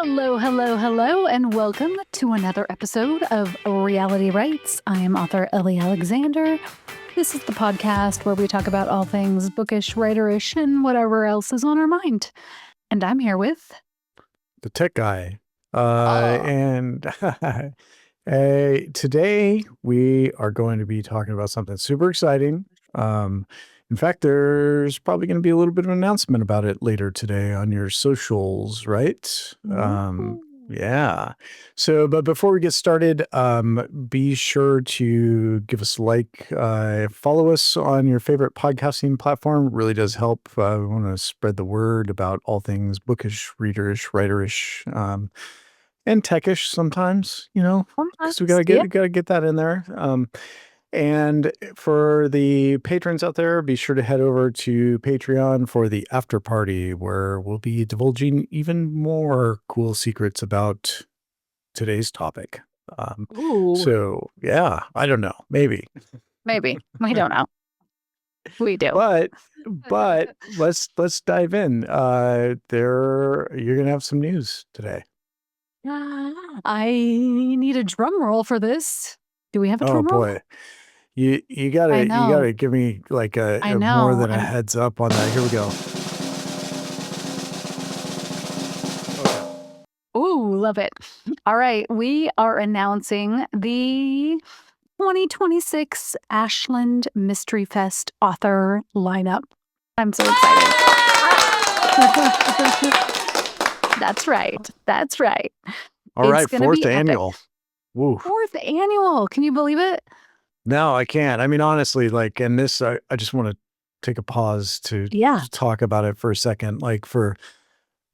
Hello, hello, hello, and welcome to another episode of Reality Rights. I am author Ellie Alexander. This is the podcast where we talk about all things bookish, writerish, and whatever else is on our mind. And I'm here with... the tech guy. And today we are going to be talking about something super exciting. In fact, there's probably going to be a little bit of an announcement about it later today on your socials, right? Yeah. So, but before we get started, be sure to give us a like, follow us on your favorite podcasting platform. It really does help. We want to spread the word about all things bookish, readerish, writerish, and techish sometimes, because we gotta get that in there. And for the patrons out there, be sure to head over to Patreon for the after party, where we'll be divulging even more cool secrets about today's topic. So yeah, I don't know, maybe we don't know. We do, but let's dive in. You're gonna have some news today. I need a drum roll for this. Do we have a drum roll? Oh boy. You gotta give me like a more than a heads up on that. Here we go. Okay. Ooh, love it. All right, we are announcing the 2026 Ashland Mystery Fest author lineup. I'm so excited. That's right. All right, fourth annual. Woo. Fourth annual. Can you believe it? No, I can't. I mean, honestly, and this, I just want to take a pause to talk about it for a second. Like for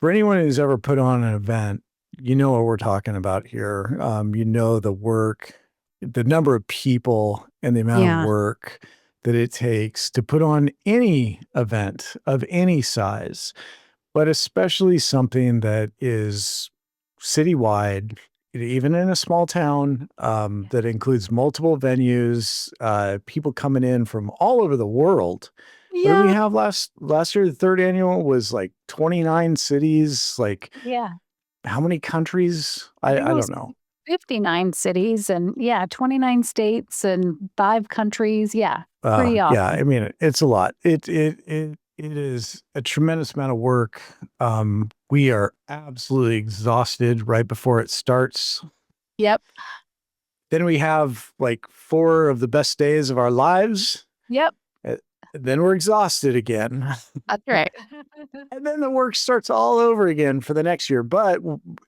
anyone who's ever put on an event, you know what we're talking about here. The work, the number of people and the amount of work that it takes to put on any event of any size, but especially something that is citywide, even in a small town, that includes multiple venues, people coming in from all over the world. Yeah. What did we have last year? The third annual was like 29 cities. How many countries? I don't know. 59 cities and 29 states and 5 countries. Yeah. Pretty awesome. Yeah. I mean, it's a lot. It is a tremendous amount of work. We are absolutely exhausted right before it starts. Yep. Then we have like 4 of the best days of our lives. Yep. Then we're exhausted again. That's right. And then the work starts all over again for the next year. But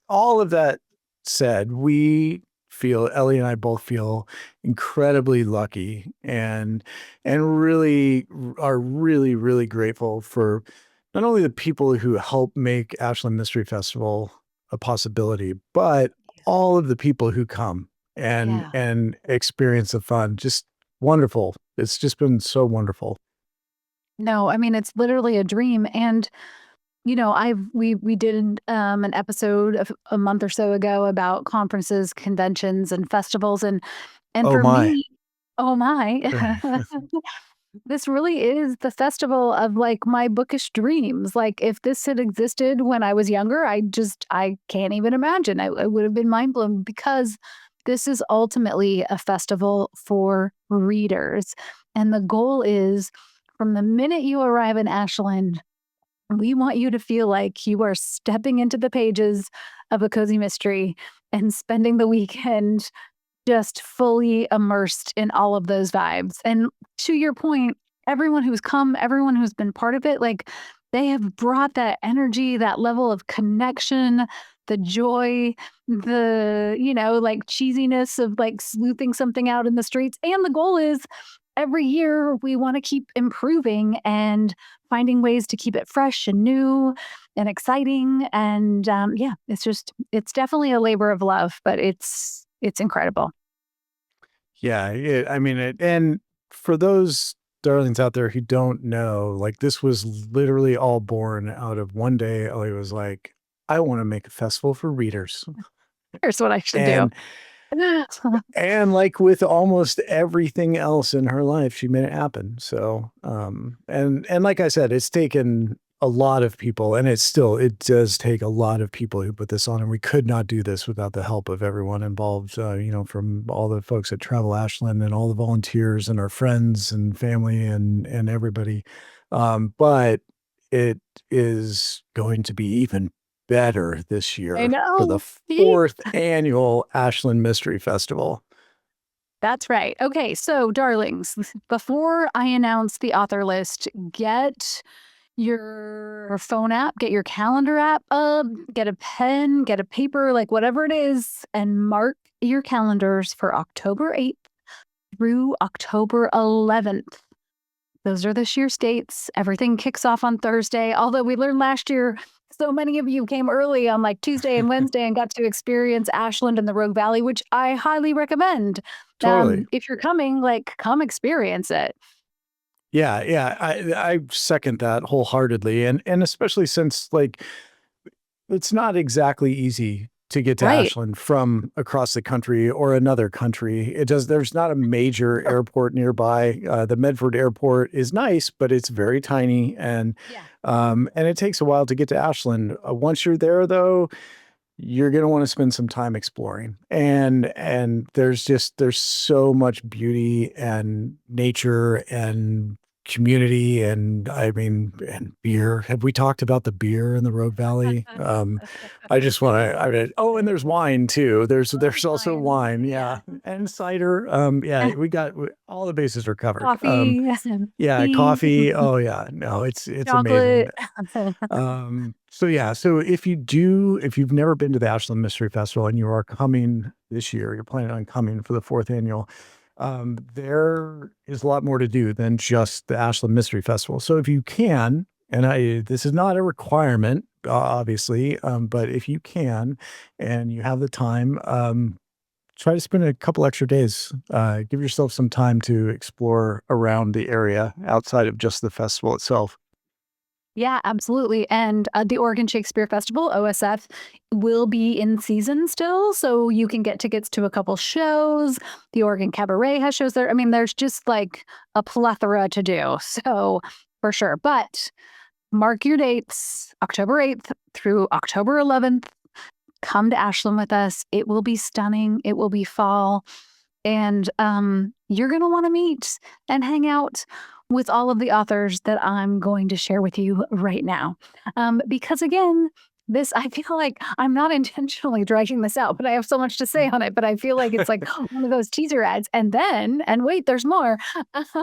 all of that said, Ellie and I both feel incredibly lucky and really are really, really grateful for not only the people who help make Ashland Mystery Festival a possibility, but all of the people who come and experience the fun. Just wonderful. It's just been so wonderful. No, I mean, it's literally a dream. And, we did an episode a month or so ago about conferences, conventions, and festivals. And for me, this really is the festival of like my bookish dreams. Like if this had existed when I was younger, I can't even imagine. I would have been mind blown, because this is ultimately a festival for readers. And the goal is, from the minute you arrive in Ashland, we want you to feel like you are stepping into the pages of a cozy mystery and spending the weekend just fully immersed in all of those vibes. And to your point, everyone who's come, everyone who's been part of it, like they have brought that energy, that level of connection, the joy, the, like cheesiness of like sleuthing something out in the streets. And the goal is, every year we want to keep improving and finding ways to keep it fresh and new and exciting. And it's definitely a labor of love, but it's incredible. Yeah. And for those darlings out there who don't know, like this was literally all born out of one day. Ellie was like, I want to make a festival for readers. Here's what I should do. And like with almost everything else in her life, she made it happen. So, and like I said, it's taken a lot of people, and it does take a lot of people who put this on, and we could not do this without the help of everyone involved, from all the folks at Travel Ashland and all the volunteers and our friends and family and everybody. But it is going to be even better this I year for the know. fourth annual Ashland Mystery Festival. That's right. Okay, so darlings, before I announce the author list, get your phone app, get your calendar app up, get a pen, get a paper, like whatever it is, and mark your calendars for October 8th through October 11th. Those are this year's dates. Everything kicks off on Thursday. Although we learned last year, so many of you came early on like Tuesday and Wednesday and got to experience Ashland and the Rogue Valley, which I highly recommend. Totally. If you're coming, like, come experience it. Yeah, yeah, I second that wholeheartedly, and especially since, like, it's not exactly easy to get to Right. Ashland from across the country or another country. There's not a major Sure. airport nearby. The Medford Airport is nice, but it's very tiny, Yeah. and it takes a while to get to Ashland. Once you're there, though, you're gonna wanna spend some time exploring, and there's so much beauty and nature and community, and I mean, and beer. Have we talked about the beer in the Rogue Valley? I just wanna I mean oh, and there's wine too. Oh, There's also fine. wine, Yeah. yeah, and cider. Yeah, all the bases are covered. Coffee, Yeah, tea, coffee. Oh, yeah. No, it's amazing. chocolate. So yeah, so if you've never been to the Ashland Mystery Festival and you are coming this year, you're planning on coming for the fourth annual, there is a lot more to do than just the Ashland Mystery Festival. So if you can, this is not a requirement, obviously, but if you can and you have the time, try to spend a couple extra days. Give yourself some time to explore around the area outside of just the festival itself. Yeah, absolutely. And the Oregon Shakespeare Festival, OSF, will be in season still. So you can get tickets to a couple shows. The Oregon Cabaret has shows there. I mean, there's just like a plethora to do. So for sure. But mark your dates October 8th through October 11th. Come to Ashland with us. It will be stunning. It will be fall. And you're going to want to meet and hang out with all of the authors that I'm going to share with you right now. Because again, this, I feel like I'm not intentionally dragging this out, but I have so much to say on it. But I feel like it's like one of those teaser ads. And wait, there's more.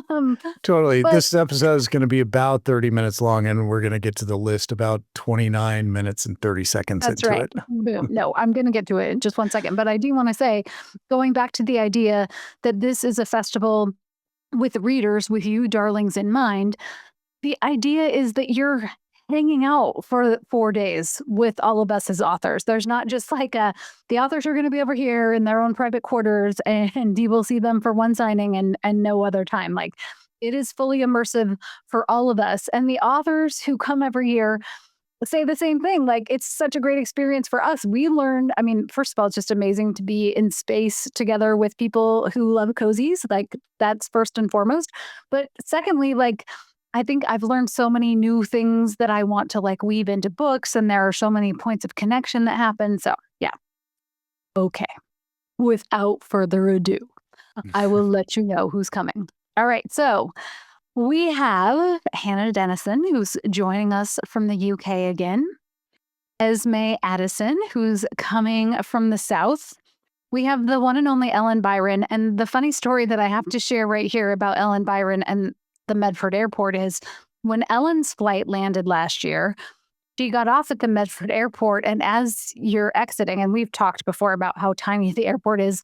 um, Totally. but This episode is going to be about 30 minutes long, and we're going to get to the list about 29 minutes and 30 seconds That's into right. it. Boom. No, I'm going to get to it in just one second. But I do want to say, going back to the idea that this is a festival with readers, with you darlings in mind, the idea is that you're hanging out for 4 days with all of us as authors. There's not just like the authors are going to be over here in their own private quarters and you will see them for one signing and no other time. Like, it is fully immersive for all of us. And the authors who come every year say the same thing. Like, it's such a great experience for us. We learned, I mean, first of all, it's just amazing to be in space together with people who love cozies. Like, that's first and foremost. But secondly, like, I think I've learned so many new things that I want to like weave into books, and there are so many points of connection that happen. So, yeah. Okay. Without further ado, I will let you know who's coming. All right. So, we have Hannah Dennison, who's joining us from the UK again. Esme Addison, who's coming from the South. We have the one and only Ellen Byron. And the funny story that I have to share right here about Ellen Byron and the Medford Airport is when Ellen's flight landed last year, she got off at the Medford Airport. And as you're exiting, and we've talked before about how tiny the airport is,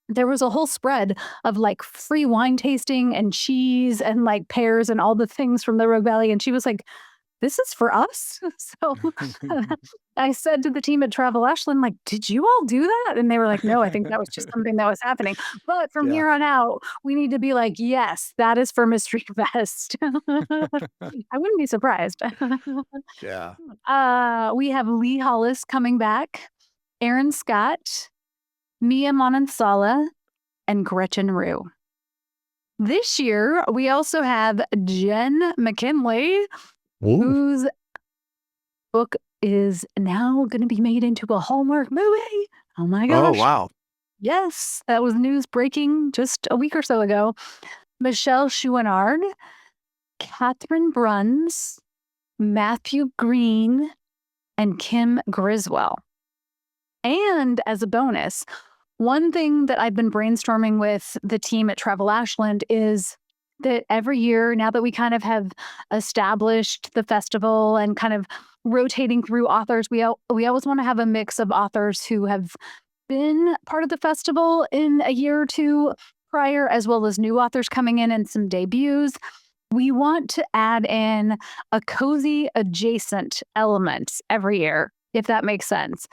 there was a whole spread of like free wine tasting and cheese and like pears and all the things from the Rogue Valley. And she was like, this is for us. So I said to the team at Travel Ashland, like, did you all do that? And they were like, no, I think that was just something that was happening. But from Yeah. here on out, we need to be like, yes, that is for Mystery Fest. I wouldn't be surprised. Yeah. We have Lee Hollis coming back, Aaron Scott, Mia Monansala, and Gretchen Rue. This year, we also have Jen McKinley, Ooh. who's book is now going to be made into a Hallmark movie. Oh my Oh, gosh. wow. Yes, that was news breaking just a week or so ago. Michelle Chouinard, Catherine Bruns, Matthew Green, and Kim Griswold. And as a bonus, one thing that I've been brainstorming with the team at Travel Ashland is that every year, now that we kind of have established the festival and kind of rotating through authors, we always want to have a mix of authors who have been part of the festival in a year or two prior, as well as new authors coming in and some debuts. We want to add in a cozy adjacent element every year, if that makes sense.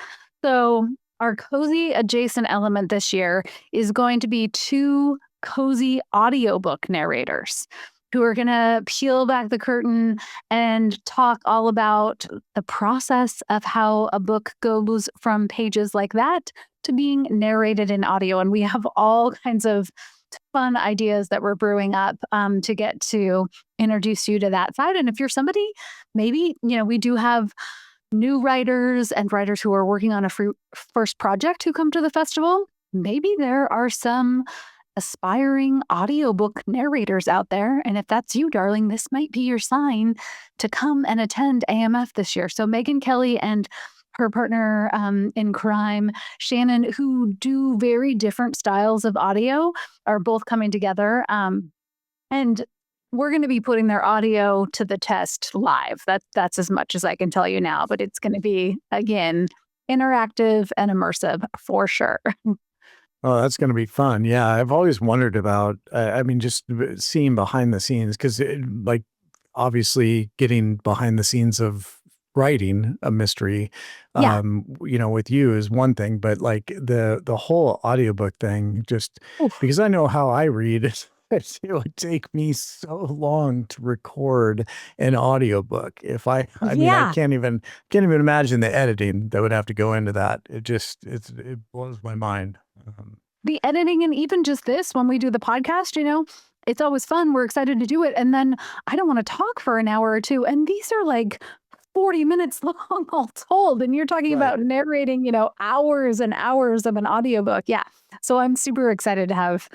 So, our cozy adjacent element this year is going to be two cozy audiobook narrators who are going to peel back the curtain and talk all about the process of how a book goes from pages like that to being narrated in audio. And we have all kinds of fun ideas that we're brewing up to get to introduce you to that side. And if you're somebody, maybe, we do have new writers and writers who are working on a first project who come to the festival. Maybe there are some aspiring audiobook narrators out there. And if that's you, darling, this might be your sign to come and attend AMF this year. So Megan Kelly and her partner in crime, Shannon, who do very different styles of audio, are both coming together. And we're going to be putting their audio to the test live. That's as much as I can tell you now, but it's going to be, again, interactive and immersive for sure. Oh, that's going to be fun. Yeah, I've always wondered about, I mean, just seeing behind the scenes, because like obviously getting behind the scenes of writing a mystery, Yeah. with you is one thing, but like the whole audiobook thing, just Oof. because I know how I read, it would take me so long to record an audiobook. I mean, I Yeah. can't even imagine the editing that would have to go into that. It blows my mind. The editing and even just this, when we do the podcast, it's always fun. We're excited to do it. And then I don't want to talk for an hour or two. And these are like 40 minutes long all told. And you're talking Right. about narrating, hours and hours of an audiobook. Yeah. So I'm super excited to have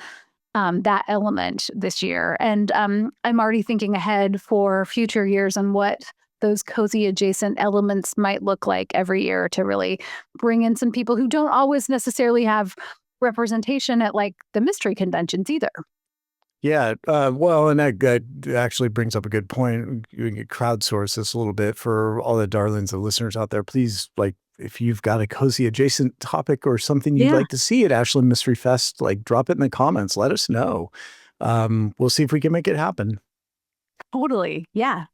that element this year. And I'm already thinking ahead for future years on what those cozy adjacent elements might look like every year to really bring in some people who don't always necessarily have representation at like the mystery conventions either. Yeah, well, and that actually brings up a good point. You can crowdsource this a little bit for all the darlings of listeners out there. Please, like, if you've got a cozy adjacent topic or something you'd Yeah, like to see at Ashland Mystery Fest, like, drop it in the comments. Let us know. We'll see if we can make it happen. totally. Yeah.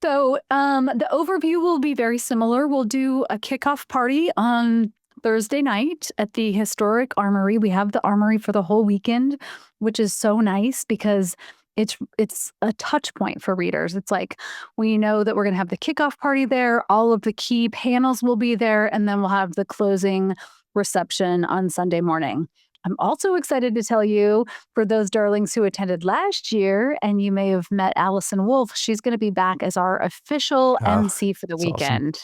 So the overview will be very similar. We'll do a kickoff party on Thursday night at the historic Armory. We have the Armory for the whole weekend, which is so nice because it's a touch point for readers. It's like we know that we're going to have the kickoff party there. All of the key panels will be there, and then we'll have the closing reception on Sunday morning. I'm also excited to tell you, for those darlings who attended last year, and you may have met Alison Wolf, she's going to be back as our official Oh, MC for the that's awesome. weekend.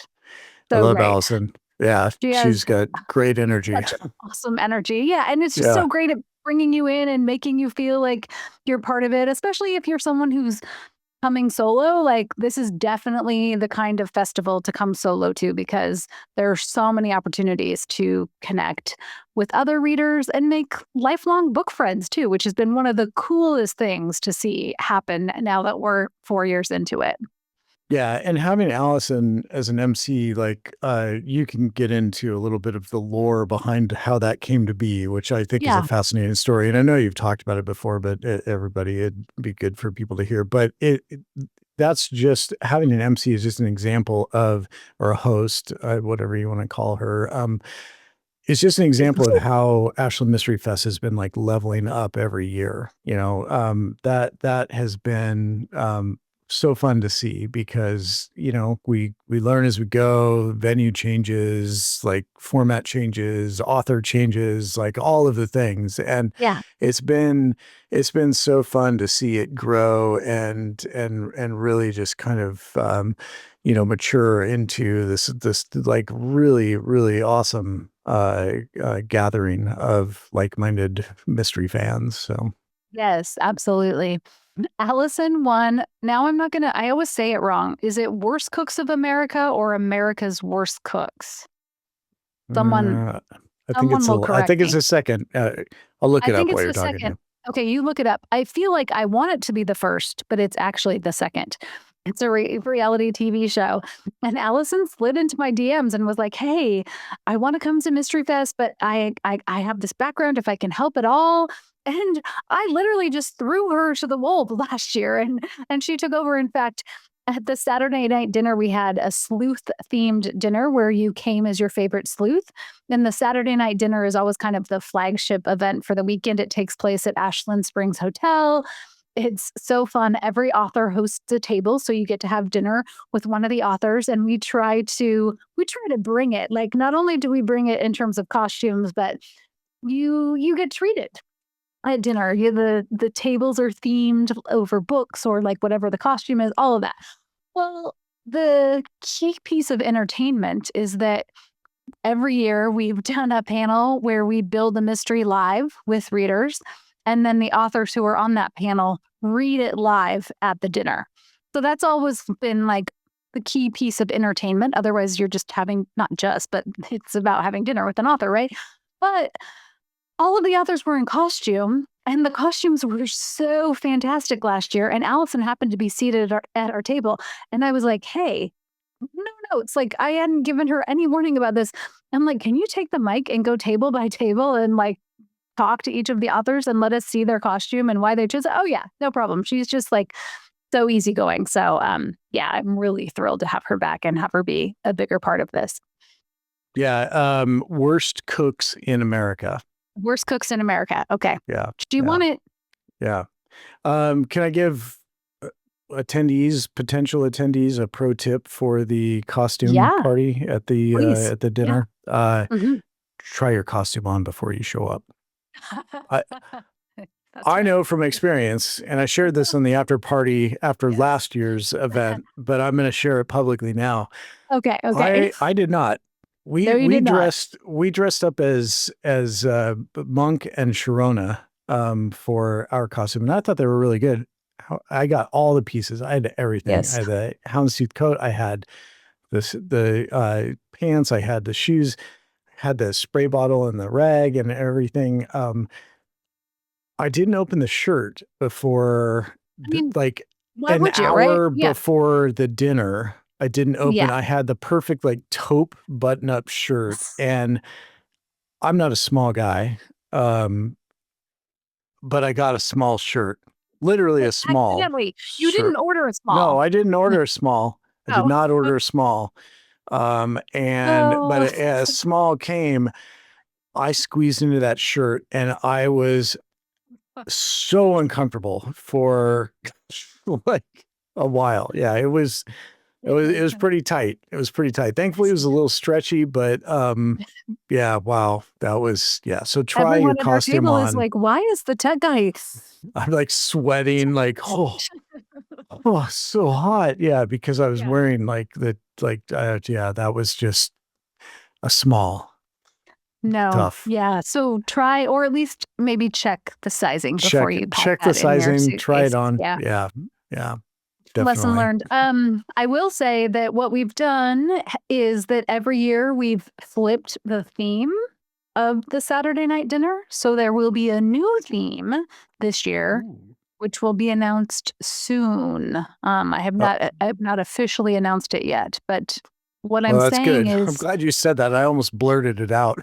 I So love great. Allison. Yeah, She she's has got great energy. such awesome energy. Yeah. And it's just Yeah. so great at bringing you in and making you feel like you're part of it, especially if you're someone who's coming solo. Like, this is definitely the kind of festival to come solo to because there are so many opportunities to connect with other readers and make lifelong book friends too, which has been one of the coolest things to see happen now that we're 4 years into it. Yeah, and having Allison as an MC, like, you can get into a little bit of the lore behind how that came to be, which I think is a Yeah. fascinating story. And I know you've talked about it before, but everybody, it'd be good for people to hear. But that's just having an MC is just an example of, or a host, whatever you want to call her. It's just an example of how Ashland Mystery Fest has been like leveling up every year. That has been so fun to see because, we learn as we go, venue changes, like format changes, author changes, like all of the things. And Yeah. it's been so fun to see it grow and really just kind of mature into this like really, really awesome gathering of like-minded mystery fans. So Yes, absolutely. Allison won. Now I always say it wrong. Is it Worst Cooks of America or America's Worst Cooks? Someone Uh, someone will I correct think it's me. a second. I'll look I it think up it's while you're the talking. Yeah. second. Okay, you look it up. I feel like I want it to be the first, but it's actually the second. It's a reality TV show. And Allison slid into my DMs and was like, "Hey, I want to come to Mystery Fest, but I have this background if I can help at all." And I literally just threw her to the wolves last year and she took over. In fact, at the Saturday night dinner, we had a sleuth themed dinner where you came as your favorite sleuth. And the Saturday night dinner is always kind of the flagship event for the weekend. It takes place at Ashland Springs Hotel. It's so fun. Every author hosts a table, so you get to have dinner with one of the authors, and we try to bring it. Like, not only do we bring it in terms of costumes, but you get treated at dinner. The tables are themed over books or like whatever the costume is, all of that. Well, the key piece of entertainment is that every year we've done a panel where we build a mystery live with readers, and then the authors who are on that panel read it live at the dinner. So that's always been like the key piece of entertainment. Otherwise, you're just having, not just, but it's about having dinner with an author, right? But all of the authors were in costume, and the costumes were so fantastic last year. And Allison happened to be seated at our table. And I was like, "Hey, no notes." Like, I hadn't given her any warning about this. I'm like, "Can you take the mic and go table by table and like talk to each of the authors and let us see their costume and why they chose it?" "Oh, yeah, no problem." She's just like so easygoing. So, yeah, I'm really thrilled to have her back and have her be a bigger part of this. Yeah. Worst cooks in America. Worst cooks in America. Okay. Yeah. Do you Yeah. want it? Yeah. Can I give potential attendees, a pro tip for the costume Yeah, party at please. the Yeah. dinner? Mhm. Try your costume on before you show up. I That's I right. know from experience, and I shared this on the after party after Yes. last year's event, but I'm going to share it publicly now. Okay, okay. I did not. No, you did not. We dressed up as Monk and Sharona for our costume, and I thought they were really good. I got all the pieces. I had everything. I Yes. had the houndstooth coat. I had the pants. I had the shoes. Had the spray bottle and the rag and everything. I didn't open the shirt before, I mean, like why an would you, right? hour Yeah. before the dinner. I didn't open. Yeah. I had the perfect like taupe button-up shirt, and I'm not a small guy, um, but I got a small shirt, literally But a small accidentally, you shirt. didn't order a No, small. I didn't order a small. I did Oh. not order a small. But Oh. as small came, I squeezed into that shirt, and I was so uncomfortable for like a while. Yeah, it was pretty tight. It was pretty tight. Thankfully, it was a little stretchy, but yeah, wow, that was yeah. So try your Everyone at our costume table is on. like, "Why is the tech guy?" I'm like sweating, like oh, so hot. Yeah, because I was Yeah. wearing yeah, that was just a small No. tough. Yeah, so try or at least maybe check the sizing before you pack Check the that in your sizing. Try it suitcase. on. Yeah. Yeah, yeah, Lesson definitely. learned. I will say that what we've done is that every year we've flipped the theme of the Saturday night dinner. So there will be a new theme this year, Ooh. which will be announced soon. Uh, I have not officially announced it yet, but what well, I'm that's saying good. I'm is glad you said that. I almost blurted it out.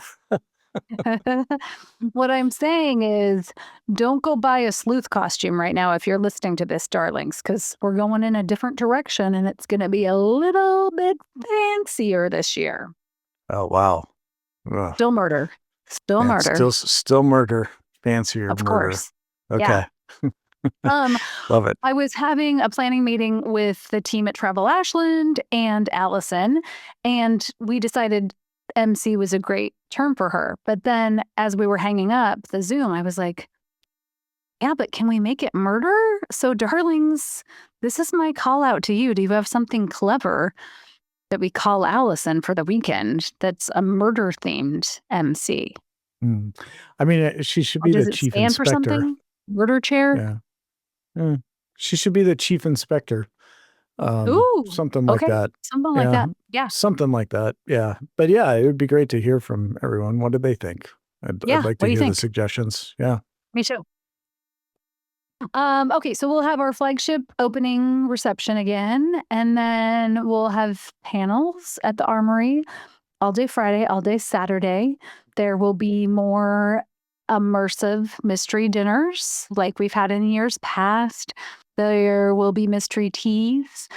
what I'm saying is don't go buy a sleuth costume right now if you're listening to this, darlings, because we're going in a different direction and it's going to be a little bit fancier this year. Oh, wow. Ugh. Still murder. Still And murder. still murder. Fancier Of murder. course. Yeah. Okay. Um, Love it. I was having a planning meeting with the team at Travel Ashland and Alison, and we decided MC was a great term for her. But then as we were hanging up the Zoom, I was like, yeah, but can we make it murder? So, darlings, this is my call out to you. Do you have something clever that we call Alison for the weekend that's a murder themed MC? Mm. I mean, she should Or be does the it chief stand for inspector. something? Murder chair? Yeah. Mm. She should be the chief inspector. Ooh, Something like okay. that. Something like Yeah. that. Yeah. Something like that. Yeah. But yeah, it would be great to hear from everyone. What did they think? I'd Yeah. like What to do you hear the think? suggestions. Yeah. Me too. Okay, so we'll have our flagship opening reception again, and then we'll have panels at the Armory all day Friday, all day Saturday. There will be more immersive mystery dinners like we've had in years past. There will be mystery teas.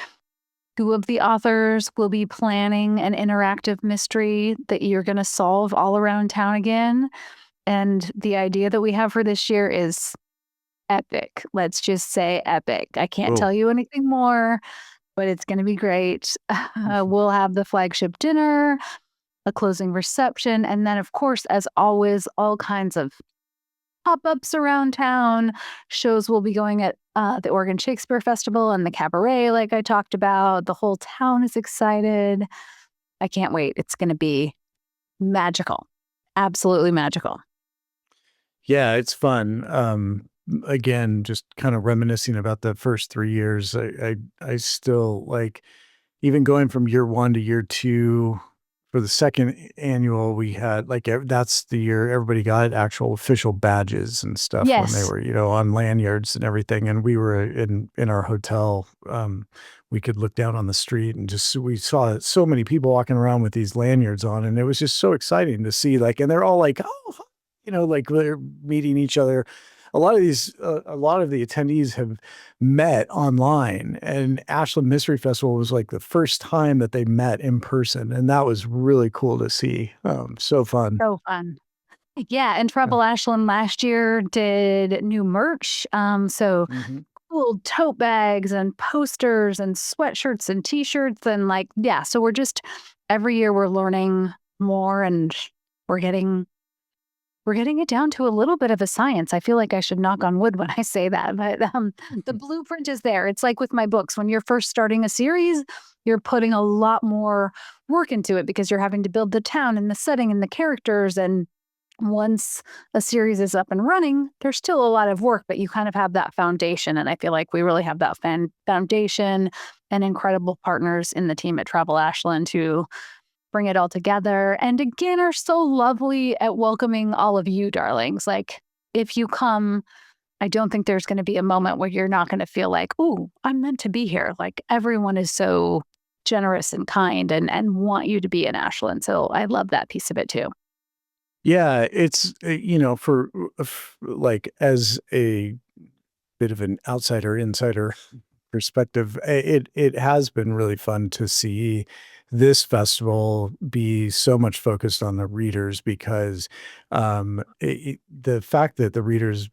Two of the authors will be planning an interactive mystery that you're going to solve all around town again. And the idea that we have for this year is epic. Let's just say epic. I can't Oh. tell you anything more, but it's going to be great. We'll have the flagship dinner, a closing reception, and then, of course, as always, all kinds of pop ups around town. Shows will be going at the Oregon Shakespeare Festival and the cabaret, like I talked about. The whole town is excited. I can't wait. It's going to be magical. Absolutely magical. Yeah, it's fun. Again, just kind of reminiscing about the first 3 years. I still like even going from year one to year two for the second annual, we had like that's the year everybody got actual official badges and stuff when they Yes. were, on lanyards and everything. And we were in our hotel. We could look down on the street and just we saw so many people walking around with these lanyards on, and it was just so exciting to see. Like, and they're all like, oh, hi," like they're meeting each other. A lot of the attendees have met online, and Ashland Mystery Festival was like the first time that they met in person, and that was really cool to see. So fun. So fun. Yeah, and Yeah. Trouble Ashland last year did new merch. So Mhm. cool tote bags and posters and sweatshirts and t-shirts and like, yeah, so we're just every year we're learning more and we're getting we're getting it down to a little bit of a science. I feel like I should knock on wood when I say that, but the blueprint is there. It's like with my books. When you're first starting a series, you're putting a lot more work into it because you're having to build the town and the setting and the characters. And once a series is up and running, there's still a lot of work, but you kind of have that foundation. And I feel like we really have that foundation and incredible partners in the team at Travel Ashland who bring it all together. And again, are so lovely at welcoming all of you, darlings. Like, if you come, I don't think there's going to be a moment where you're not going to feel like, "Ooh, I'm meant to be here." Like, everyone is so generous and kind and want you to be in Ashland. So I love that piece of it too. Yeah, it's, for like as a bit of an outsider insider perspective, it has been really fun to see this festival be so much focused on the readers because the fact that the readers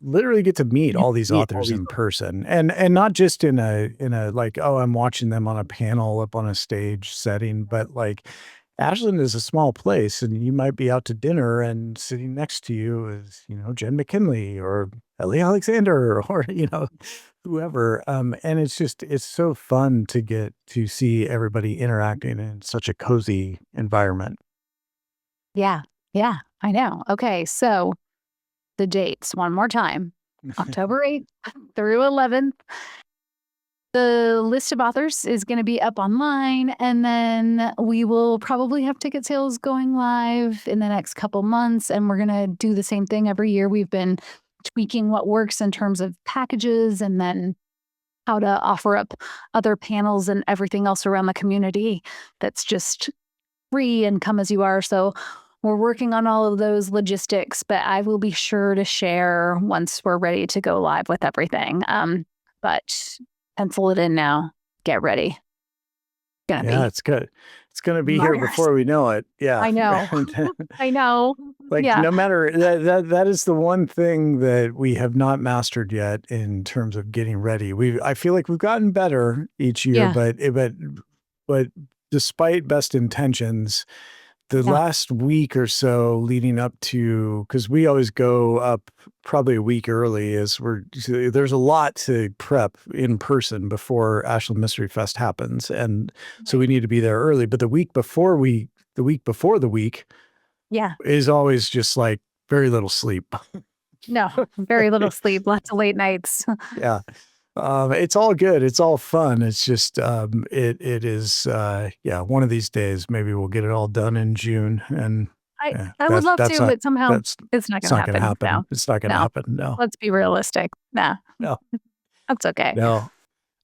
literally get to meet all these authors in person, and not just in a like, oh, I'm watching them on a panel up on a stage setting, but like Ashland is a small place, and you might be out to dinner, and sitting next to you is, Jen McKinley or Ellie Alexander or, whoever. And it's so fun to get to see everybody interacting in such a cozy environment. Yeah. Yeah. I know. Okay. So the dates one more time October 8th through 11th. The list of authors is going to be up online, and then we will probably have ticket sales going live in the next couple months. And we're going to do the same thing every year. We've been tweaking what works in terms of packages and then how to offer up other panels and everything else around the community that's just free and come as you are. So we're working on all of those logistics, but I will be sure to share once we're ready to go live with everything. But pencil it in now. Get ready. Gonna Yeah, be it's good. It's gonna be here murders. before we know it. Yeah. I know. I know. Like, Yeah. no matter that is the one thing that we have not mastered yet in terms of getting ready. I feel like we've gotten better each year, Yeah. but despite best intentions, the Yeah. last week or so leading up to, because we always go up probably a week early, there's a lot to prep in person before Ashland Mystery Fest happens, and so we Right. need to be there early. But the week before the week Yeah. is always just like very little sleep. No, very little sleep, lots of late nights. Yeah. It's all good. It's all fun. It's just, it is, yeah, one of these days, maybe we'll get it all done in June. And I yeah, I would love that's to, not, but somehow that's, it's not it's gonna not going to happen. happen. No. It's not going to No. happen. No, Let's be realistic. Nah, no, that's okay. no.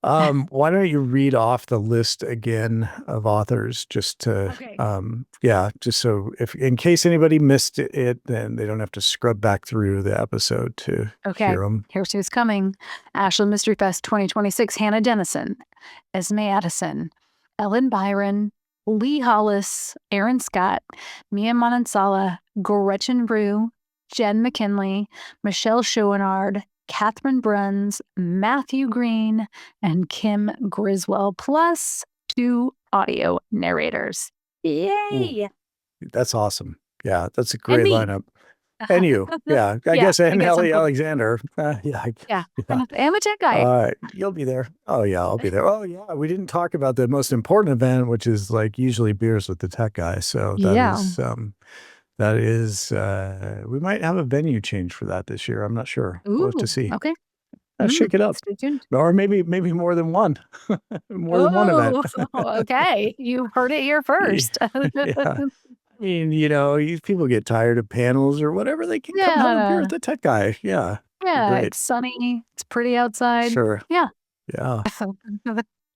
Why don't you read off the list again of authors just to, Okay. yeah, just so if, in case anybody missed it, then they don't have to scrub back through the episode to Okay. hear them. Here's who's coming. Ashland Mystery Fest 2026, Hannah Dennison, Esme Addison, Ellen Byron, Lee Hollis, Aaron Scott, Mia Manansala, Gretchen Rue, Jen McKinley, Michelle Chouinard, Catherine Bruns, Matthew Green, and Kim Griswold, plus 2 audio narrators. Ooh, Yay! that's awesome. Yeah, that's a And great me. lineup. And you, yeah, I Yeah, guess, I and guess I'm Ellie both. Alexander. Yeah, Yeah, yeah. I'm a tech guy. You'll be there. Oh yeah, I'll be there. Oh yeah, we didn't talk about the most important event, which is like usually beers with the tech guy. So Yeah. that is, we might have a venue change for that this year. I'm not sure. We'll have to Ooh, see. okay. Shake it up, Stay tuned. or maybe more than one, more than one event. Oh, okay. You heard it here first. Yeah. I mean, people get tired of panels or whatever, they can come have a beer with Yeah. the tech guy. Yeah. Be Yeah, great. it's sunny, it's pretty outside. Sure. Yeah. Yeah.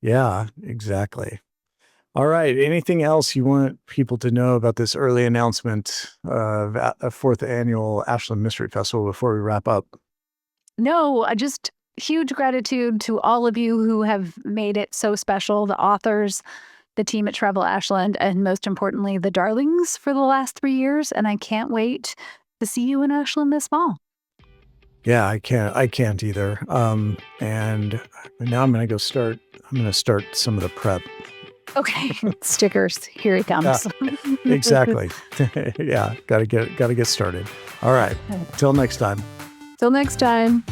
Yeah, exactly. All right. Anything else you want people to know about this early announcement of a fourth annual Ashland Mystery Festival before we wrap up? No, just huge gratitude to all of you who have made it so special, the authors, the team at Travel Ashland, and most importantly, the darlings for the last 3 years, and I can't wait to see you in Ashland this fall. Yeah, I can't either. And now I'm going to start some of the prep. Okay, stickers, here he Yeah, comes. exactly. Yeah, got to get started. All right. Till next time. Till next time.